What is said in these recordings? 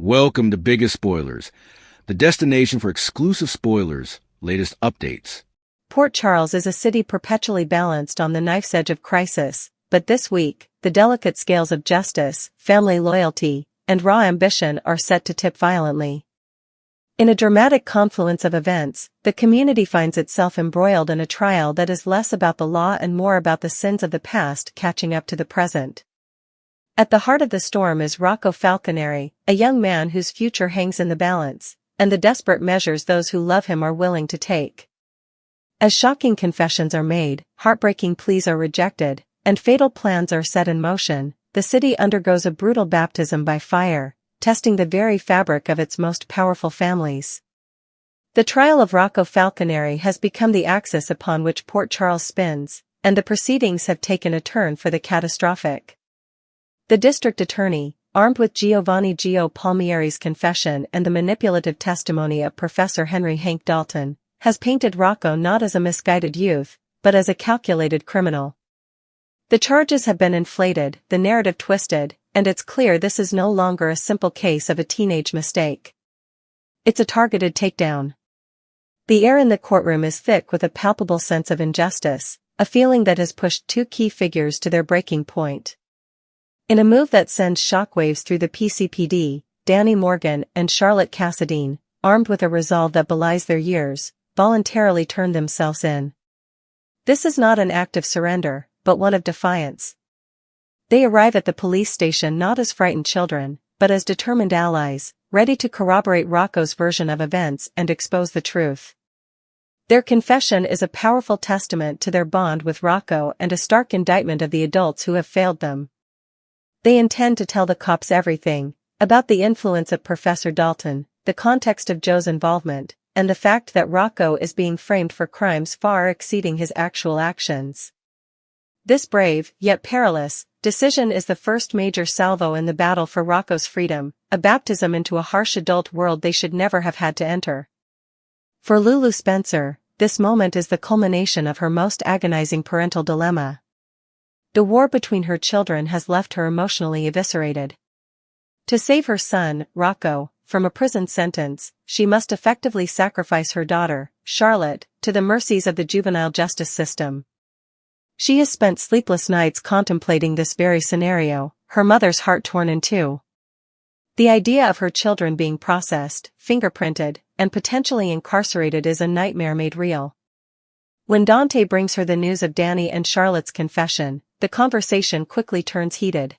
Welcome to Biggest Spoilars, the destination for exclusive spoilers, latest updates. Port Charles is a city perpetually balanced on the knife's edge of crisis, but this week, the delicate scales of justice, family loyalty, and raw ambition are set to tip violently. In a dramatic confluence of events, the community finds itself embroiled in a trial that is less about the law and more about the sins of the past catching up to the present. At the heart of the storm is Rocco Falconeri, a young man whose future hangs in the balance, and the desperate measures those who love him are willing to take. As shocking confessions are made, heartbreaking pleas are rejected, and fatal plans are set in motion, the city undergoes a brutal baptism by fire, testing the very fabric of its most powerful families. The trial of Rocco Falconeri has become the axis upon which Port Charles spins, and the proceedings have taken a turn for the catastrophic. The district attorney, armed with Giovanni Gio Palmieri's confession and the manipulative testimony of Professor Henry Hank Dalton, has painted Rocco not as a misguided youth, but as a calculated criminal. The charges have been inflated, the narrative twisted, and it's clear this is no longer a simple case of a teenage mistake. It's a targeted takedown. The air in the courtroom is thick with a palpable sense of injustice, a feeling that has pushed two key figures to their breaking point. In a move that sends shockwaves through the PCPD, Danny Morgan and Charlotte Cassadine, armed with a resolve that belies their years, voluntarily turned themselves in. This is not an act of surrender, but one of defiance. They arrive at the police station not as frightened children, but as determined allies, ready to corroborate Rocco's version of events and expose the truth. Their confession is a powerful testament to their bond with Rocco and a stark indictment of the adults who have failed them. They intend to tell the cops everything, about the influence of Professor Dalton, the context of Joe's involvement, and the fact that Rocco is being framed for crimes far exceeding his actual actions. This brave, yet perilous, decision is the first major salvo in the battle for Rocco's freedom, a baptism into a harsh adult world they should never have had to enter. For Lulu Spencer, this moment is the culmination of her most agonizing parental dilemma. The war between her children has left her emotionally eviscerated. To save her son, Rocco, from a prison sentence, she must effectively sacrifice her daughter, Charlotte, to the mercies of the juvenile justice system. She has spent sleepless nights contemplating this very scenario, her mother's heart torn in two. The idea of her children being processed, fingerprinted, and potentially incarcerated is a nightmare made real. When Dante brings her the news of Danny and Charlotte's confession, the conversation quickly turns heated.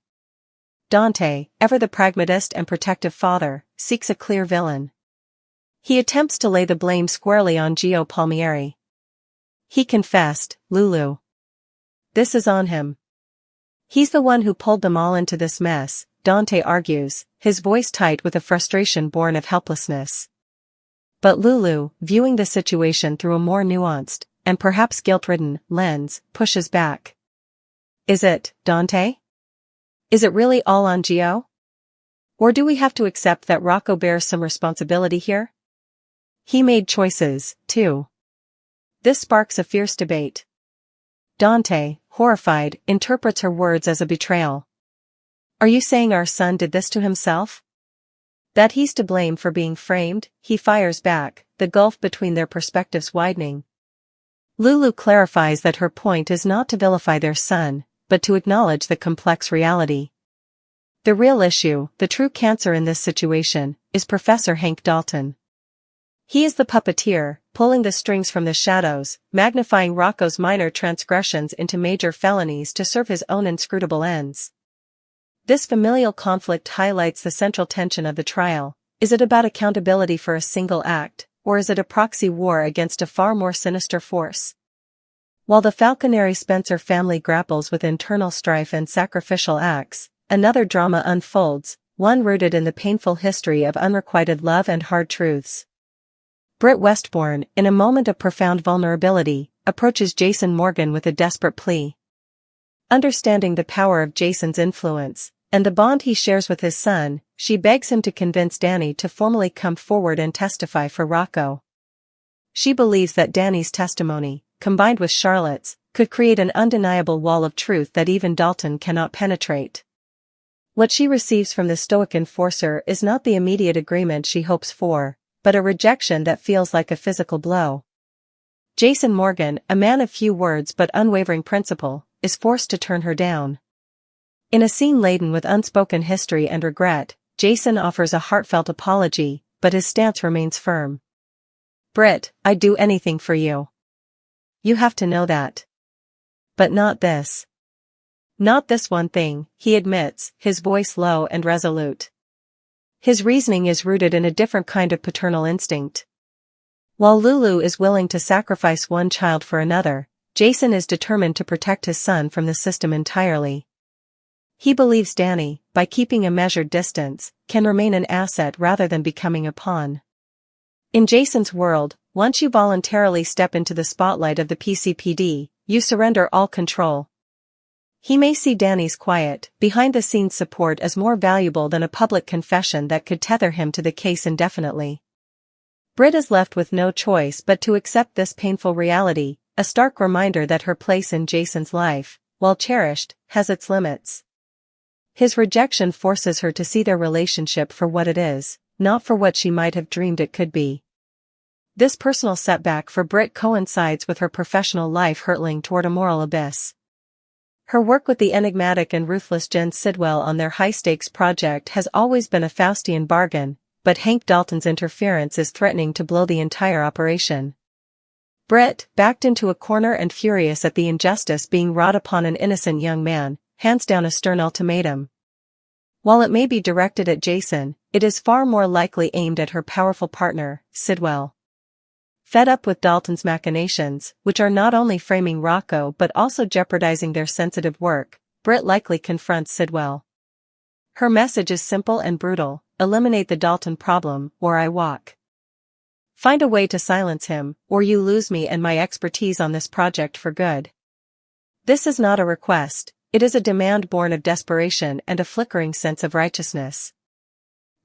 Dante, ever the pragmatist and protective father, seeks a clear villain. He attempts to lay the blame squarely on Gio Palmieri. He confessed, Lulu. This is on him. He's the one who pulled them all into this mess, Dante argues, his voice tight with a frustration born of helplessness. But Lulu, viewing the situation through a more nuanced, and perhaps guilt-ridden, lens, pushes back. Is it, Dante? Is it really all on Gio? Or do we have to accept that Rocco bears some responsibility here? He made choices, too. This sparks a fierce debate. Dante, horrified, interprets her words as a betrayal. Are you saying our son did this to himself? That he's to blame for being framed? He fires back, the gulf between their perspectives widening. Lulu clarifies that her point is not to vilify their son, but to acknowledge the complex reality. The real issue, the true cancer in this situation, is Professor Hank Dalton. He is the puppeteer, pulling the strings from the shadows, magnifying Rocco's minor transgressions into major felonies to serve his own inscrutable ends. This familial conflict highlights the central tension of the trial. Is it about accountability for a single act, or is it a proxy war against a far more sinister force? While the Falconeri-Spencer family grapples with internal strife and sacrificial acts, another drama unfolds, one rooted in the painful history of unrequited love and hard truths. Britt Westbourne, in a moment of profound vulnerability, approaches Jason Morgan with a desperate plea. Understanding the power of Jason's influence, and the bond he shares with his son, she begs him to convince Danny to formally come forward and testify for Rocco. She believes that Danny's testimony, combined with Charlotte's, could create an undeniable wall of truth that even Dalton cannot penetrate. What she receives from the stoic enforcer is not the immediate agreement she hopes for, but a rejection that feels like a physical blow. Jason Morgan, a man of few words but unwavering principle, is forced to turn her down. In a scene laden with unspoken history and regret, Jason offers a heartfelt apology, but his stance remains firm. "Britt, I'd do anything for you. You have to know that. But not this. Not this one thing," he admits, his voice low and resolute. His reasoning is rooted in a different kind of paternal instinct. While Lulu is willing to sacrifice one child for another, Jason is determined to protect his son from the system entirely. He believes Danny, by keeping a measured distance, can remain an asset rather than becoming a pawn. In Jason's world, once you voluntarily step into the spotlight of the PCPD, you surrender all control. He may see Danny's quiet, behind-the-scenes support as more valuable than a public confession that could tether him to the case indefinitely. Britt is left with no choice but to accept this painful reality, a stark reminder that her place in Jason's life, while cherished, has its limits. His rejection forces her to see their relationship for what it is, not for what she might have dreamed it could be. This personal setback for Britt coincides with her professional life hurtling toward a moral abyss. Her work with the enigmatic and ruthless Jen Sidwell on their high-stakes project has always been a Faustian bargain, but Hank Dalton's interference is threatening to blow the entire operation. Britt, backed into a corner and furious at the injustice being wrought upon an innocent young man, hands down a stern ultimatum. While it may be directed at Jason, it is far more likely aimed at her powerful partner, Sidwell. Fed up with Dalton's machinations, which are not only framing Rocco but also jeopardizing their sensitive work, Britt likely confronts Sidwell. Her message is simple and brutal: eliminate the Dalton problem, or I walk. Find a way to silence him, or you lose me and my expertise on this project for good. This is not a request, it is a demand born of desperation and a flickering sense of righteousness.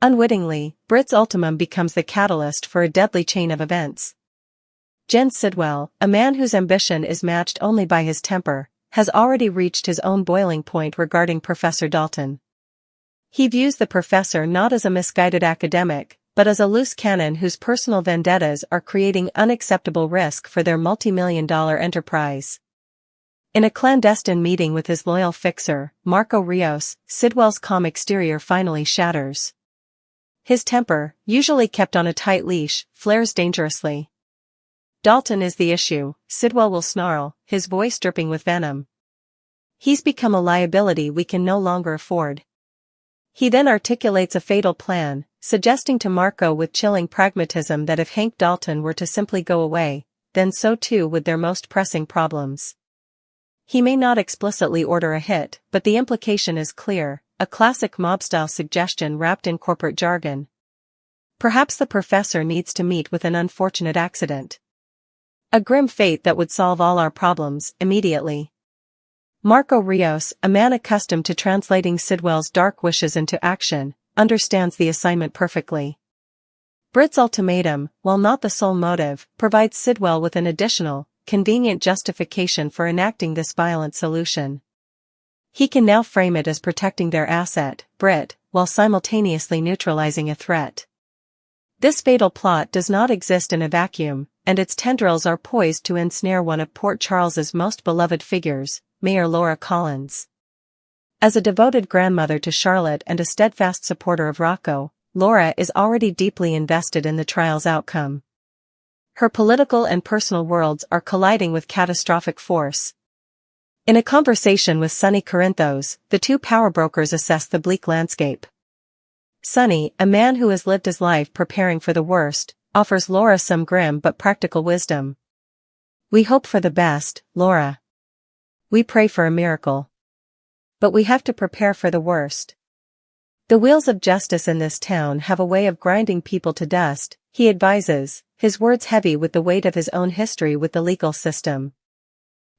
Unwittingly, Britt's ultimatum becomes the catalyst for a deadly chain of events. Jen Sidwell, a man whose ambition is matched only by his temper, has already reached his own boiling point regarding Professor Dalton. He views the professor not as a misguided academic, but as a loose cannon whose personal vendettas are creating unacceptable risk for their multi-million-dollar enterprise. In a clandestine meeting with his loyal fixer, Marco Rios, Sidwell's calm exterior finally shatters. His temper, usually kept on a tight leash, flares dangerously. "Dalton is the issue," Sidwell will snarl, his voice dripping with venom. "He's become a liability we can no longer afford." He then articulates a fatal plan, suggesting to Marco with chilling pragmatism that if Hank Dalton were to simply go away, then so too would their most pressing problems. He may not explicitly order a hit, but the implication is clear, a classic mob-style suggestion wrapped in corporate jargon. Perhaps the professor needs to meet with an unfortunate accident. A grim fate that would solve all our problems, immediately. Marco Rios, a man accustomed to translating Sidwell's dark wishes into action, understands the assignment perfectly. Britt's ultimatum, while not the sole motive, provides Sidwell with an additional, convenient justification for enacting this violent solution. He can now frame it as protecting their asset, Britt, while simultaneously neutralizing a threat. This fatal plot does not exist in a vacuum, and its tendrils are poised to ensnare one of Port Charles's most beloved figures, Mayor Laura Collins. As a devoted grandmother to Charlotte and a steadfast supporter of Rocco, Laura is already deeply invested in the trial's outcome. Her political and personal worlds are colliding with catastrophic force. In a conversation with Sonny Corinthos, the two power brokers assess the bleak landscape. Sonny, a man who has lived his life preparing for the worst, offers Laura some grim but practical wisdom. "We hope for the best, Laura. We pray for a miracle. But we have to prepare for the worst. The wheels of justice in this town have a way of grinding people to dust," he advises, his words heavy with the weight of his own history with the legal system.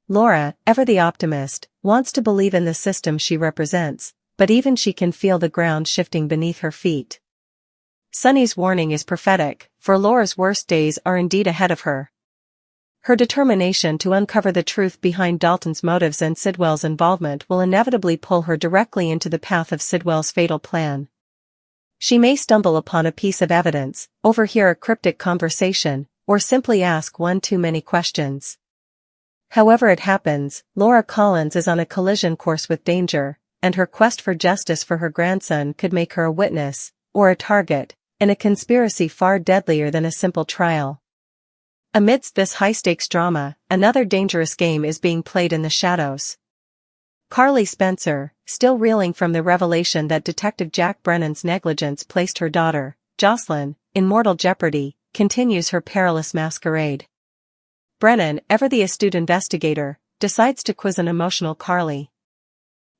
Laura, ever the optimist, wants to believe in the system she represents, but even she can feel the ground shifting beneath her feet. Sonny's warning is prophetic, for Laura's worst days are indeed ahead of her. Her determination to uncover the truth behind Dalton's motives and Sidwell's involvement will inevitably pull her directly into the path of Sidwell's fatal plan. She may stumble upon a piece of evidence, overhear a cryptic conversation, or simply ask one too many questions. However it happens, Laura Collins is on a collision course with danger, and her quest for justice for her grandson could make her a witness, or a target, in a conspiracy far deadlier than a simple trial. Amidst this high-stakes drama, another dangerous game is being played in the shadows. Carly Spencer, still reeling from the revelation that Detective Jack Brennan's negligence placed her daughter, Jocelyn, in mortal jeopardy, continues her perilous masquerade. Brennan, ever the astute investigator, decides to quiz an emotional Carly.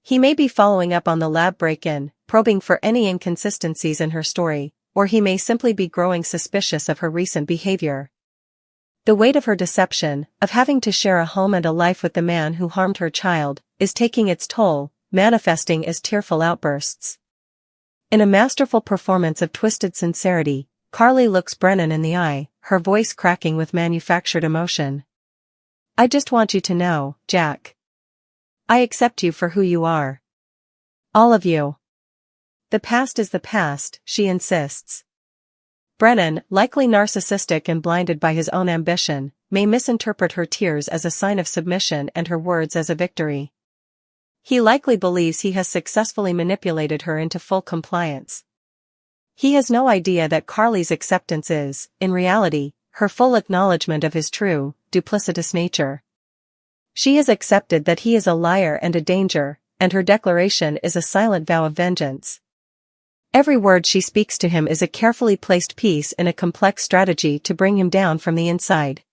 He may be following up on the lab break-in, probing for any inconsistencies in her story, or he may simply be growing suspicious of her recent behavior. The weight of her deception, of having to share a home and a life with the man who harmed her child, is taking its toll, manifesting as tearful outbursts. In a masterful performance of twisted sincerity, Carly looks Brennan in the eye, her voice cracking with manufactured emotion. "I just want you to know, Jack. I accept you for who you are. All of you. The past is the past," she insists. Brennan, likely narcissistic and blinded by his own ambition, may misinterpret her tears as a sign of submission and her words as a victory. He likely believes he has successfully manipulated her into full compliance. He has no idea that Carly's acceptance is, in reality, her full acknowledgement of his true, duplicitous nature. She has accepted that he is a liar and a danger, and her declaration is a silent vow of vengeance. Every word she speaks to him is a carefully placed piece in a complex strategy to bring him down from the inside.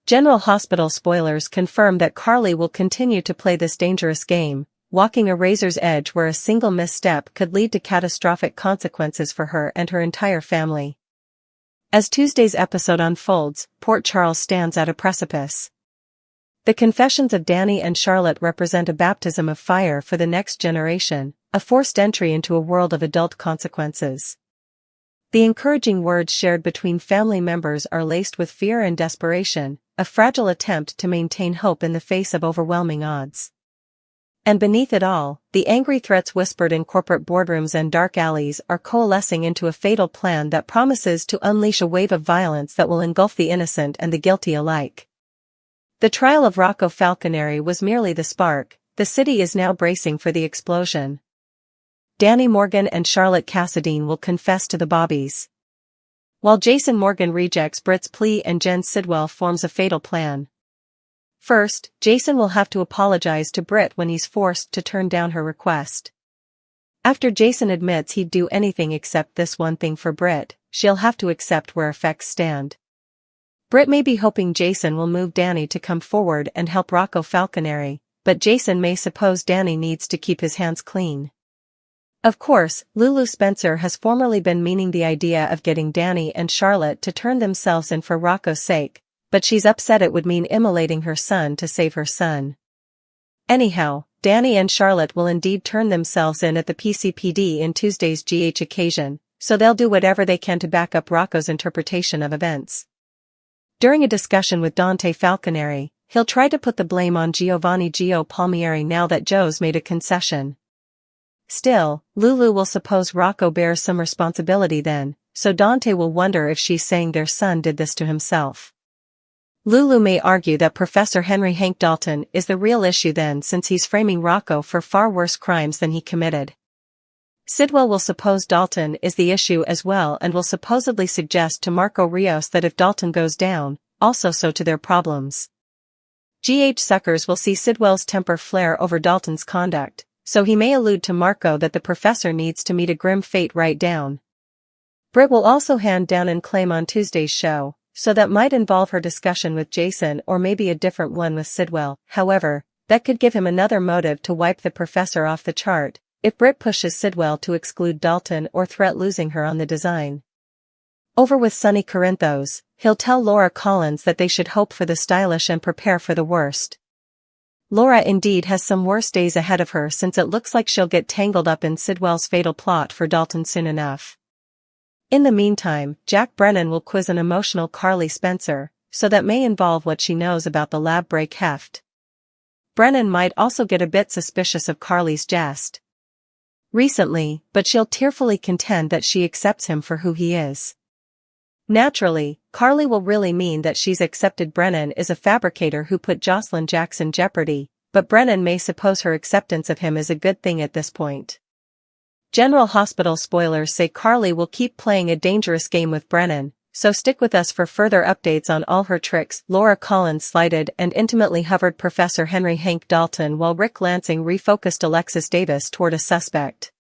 General Hospital spoilers confirm that Carly will continue to play this dangerous game, walking a razor's edge where a single misstep could lead to catastrophic consequences for her and her entire family. As Tuesday's episode unfolds, Port Charles stands at a precipice. The confessions of Danny and Charlotte represent a baptism of fire for the next generation, a forced entry into a world of adult consequences. The encouraging words shared between family members are laced with fear and desperation, a fragile attempt to maintain hope in the face of overwhelming odds. And beneath it all, the angry threats whispered in corporate boardrooms and dark alleys are coalescing into a fatal plan that promises to unleash a wave of violence that will engulf the innocent and the guilty alike. The trial of Rocco Falconeri was merely the spark. The city is now bracing for the explosion. Danny Morgan and Charlotte Cassadine will confess to the Bobbies, while Jason Morgan rejects Britt's plea and Jen Sidwell forms a fatal plan. First, Jason will have to apologize to Britt when he's forced to turn down her request. After Jason admits he'd do anything except this one thing for Britt, she'll have to accept where effects stand. Britt may be hoping Jason will move Danny to come forward and help Rocco Falconeri, but Jason may suppose Danny needs to keep his hands clean. Of course, Lulu Spencer has formerly been meaning the idea of getting Danny and Charlotte to turn themselves in for Rocco's sake, but she's upset it would mean immolating her son to save her son. Anyhow, Danny and Charlotte will indeed turn themselves in at the PCPD in Tuesday's GH occasion, so they'll do whatever they can to back up Rocco's interpretation of events. During a discussion with Dante Falconeri, he'll try to put the blame on Giovanni Gio Palmieri now that Joe's made a concession. Still, Lulu will suppose Rocco bears some responsibility then, so Dante will wonder if she's saying their son did this to himself. Lulu may argue that Professor Henry Hank Dalton is the real issue then since he's framing Rocco for far worse crimes than he committed. Sidwell will suppose Dalton is the issue as well and will supposedly suggest to Marco Rios that if Dalton goes down, also so to their problems. GH suckers will see Sidwell's temper flare over Dalton's conduct, so he may allude to Marco that the professor needs to meet a grim fate right down. Britt will also hand down and claim on Tuesday's show, so that might involve her discussion with Jason or maybe a different one with Sidwell. However, that could give him another motive to wipe the professor off the chart, if Britt pushes Sidwell to exclude Dalton or threat losing her on the design. Over with Sonny Corinthos, he'll tell Laura Collins that they should hope for the stylish and prepare for the worst. Laura indeed has some worse days ahead of her since it looks like she'll get tangled up in Sidwell's fatal plot for Dalton soon enough. In the meantime, Jack Brennan will quiz an emotional Carly Spencer, so that may involve what she knows about the lab break heft. Brennan might also get a bit suspicious of Carly's jest recently, but she'll tearfully contend that she accepts him for who he is. Naturally, Carly will really mean that she's accepted Brennan is a fabricator who put Jocelyn Jacks in jeopardy, but Brennan may suppose her acceptance of him is a good thing at this point. General Hospital spoilers say Carly will keep playing a dangerous game with Brennan, so stick with us for further updates on all her tricks. Laura Collins slighted and intimately hovered Professor Henry Hank Dalton while Rick Lansing refocused Alexis Davis toward a suspect.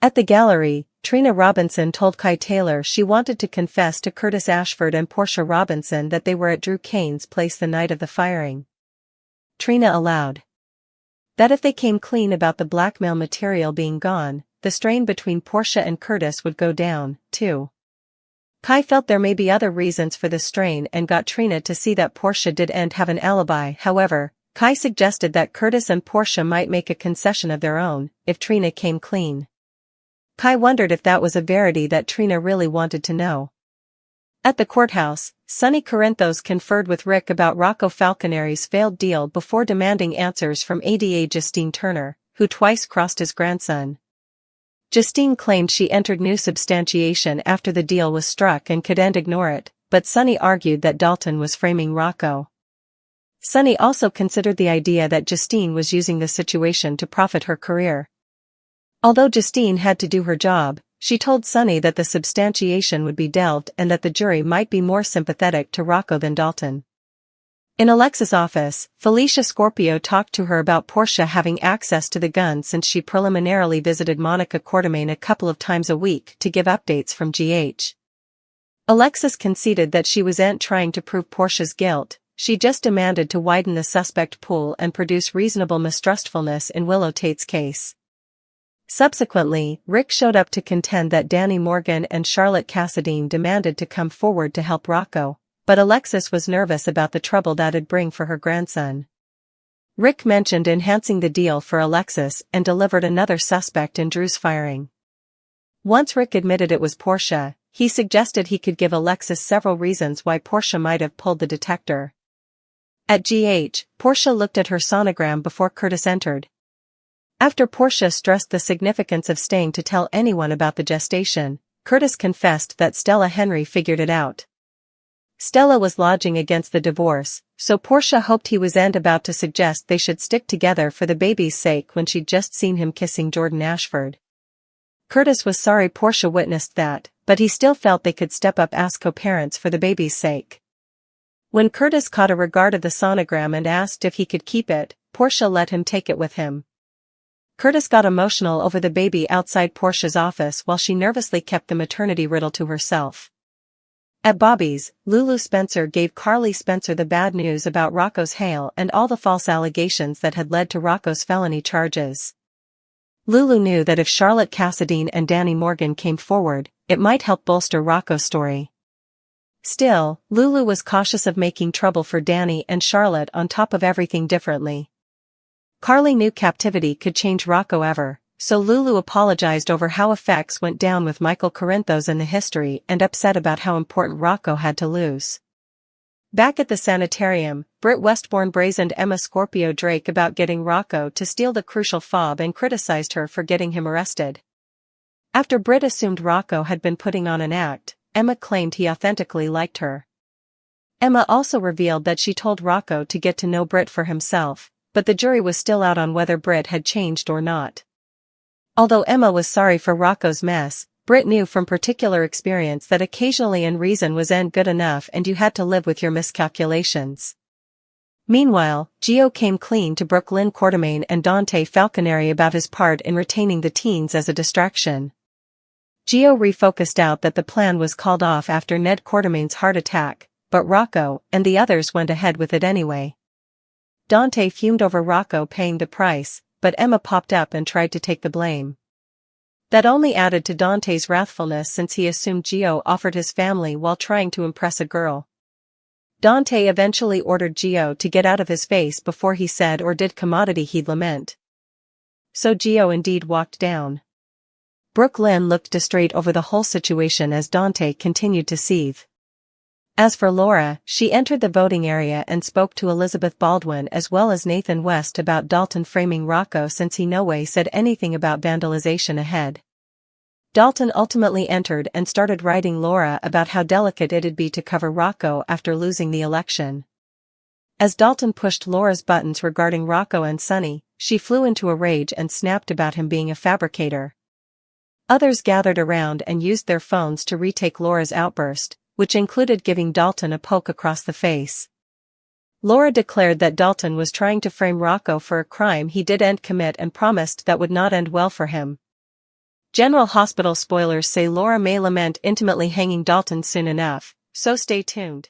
At the gallery, Trina Robinson told Kai Taylor she wanted to confess to Curtis Ashford and Portia Robinson that they were at Drew Kane's place the night of the firing. Trina allowed that if they came clean about the blackmail material being gone, the strain between Portia and Curtis would go down, too. Kai felt there may be other reasons for the strain and got Trina to see that Portia did have an alibi. However, Kai suggested that Curtis and Portia might make a concession of their own, if Trina came clean. Kai wondered if that was a verity that Trina really wanted to know. At the courthouse, Sonny Corinthos conferred with Rick about Rocco Falconeri's failed deal before demanding answers from ADA Justine Turner, who twice crossed his grandson. Justine claimed she entered new substantiation after the deal was struck and couldn't ignore it, but Sonny argued that Dalton was framing Rocco. Sonny also considered the idea that Justine was using the situation to profit her career. Although Justine had to do her job, she told Sonny that the substantiation would be delved and that the jury might be more sympathetic to Rocco than Dalton. In Alexis' office, Felicia Scorpio talked to her about Portia having access to the gun since she preliminarily visited Monica Quartermain a couple of times a week to give updates from GH. Alexis conceded that she wasn't trying to prove Portia's guilt, she just demanded to widen the suspect pool and produce reasonable mistrustfulness in Willow Tate's case. Subsequently, Rick showed up to contend that Danny Morgan and Charlotte Cassadine demanded to come forward to help Rocco, but Alexis was nervous about the trouble that'd bring for her grandson. Rick mentioned enhancing the deal for Alexis and delivered another suspect in Drew's firing. Once Rick admitted it was Portia, he suggested he could give Alexis several reasons why Portia might have pulled the detector. At GH, Portia looked at her sonogram before Curtis entered. After Portia stressed the significance of staying to tell anyone about the gestation, Curtis confessed that Stella Henry figured it out. Stella was lodging against the divorce, so Portia hoped he wasn't about to suggest they should stick together for the baby's sake when she'd just seen him kissing Jordan Ashford. Curtis was sorry Portia witnessed that, but he still felt they could step up as co-parents for the baby's sake. When Curtis caught a regard of the sonogram and asked if he could keep it, Portia let him take it with him. Curtis got emotional over the baby outside Portia's office while she nervously kept the maternity riddle to herself. At Bobby's, Lulu Spencer gave Carly Spencer the bad news about Rocco's hail and all the false allegations that had led to Rocco's felony charges. Lulu knew that if Charlotte Cassadine and Danny Morgan came forward, it might help bolster Rocco's story. Still, Lulu was cautious of making trouble for Danny and Charlotte on top of everything differently. Carly knew captivity could change Rocco ever, so Lulu apologized over how effects went down with Michael Corinthos in the history and upset about how important Rocco had to lose. Back at the sanitarium, Britt Westbourne brazened Emma Scorpio Drake about getting Rocco to steal the crucial fob and criticized her for getting him arrested. After Britt assumed Rocco had been putting on an act, Emma claimed he authentically liked her. Emma also revealed that she told Rocco to get to know Britt for himself, but the jury was still out on whether Britt had changed or not. Although Emma was sorry for Rocco's mess, Britt knew from particular experience that occasionally unreason wasn't good enough and you had to live with your miscalculations. Meanwhile, Gio came clean to Brooklyn Quartermain and Dante Falconeri about his part in retaining the teens as a distraction. Gio refocused out that the plan was called off after Ned Quartermain's heart attack, but Rocco and the others went ahead with it anyway. Dante fumed over Rocco paying the price, but Emma popped up and tried to take the blame. That only added to Dante's wrathfulness since he assumed Gio offered his family while trying to impress a girl. Dante eventually ordered Gio to get out of his face before he said or did commodity he'd lament. So Gio indeed walked down. Brooke Lynn looked distrait over the whole situation as Dante continued to seethe. As for Laura, she entered the voting area and spoke to Elizabeth Baldwin as well as Nathan West about Dalton framing Rocco, since he no way said anything about vandalization ahead. Dalton ultimately entered and started writing Laura about how delicate it'd be to cover Rocco after losing the election. As Dalton pushed Laura's buttons regarding Rocco and Sonny, she flew into a rage and snapped about him being a fabricator. Others gathered around and used their phones to retake Laura's outburst, which included giving Dalton a poke across the face. Laura declared that Dalton was trying to frame Rocco for a crime he didn't commit and promised that would not end well for him. General Hospital spoilers say Laura may lament intimately hanging Dalton soon enough, so stay tuned.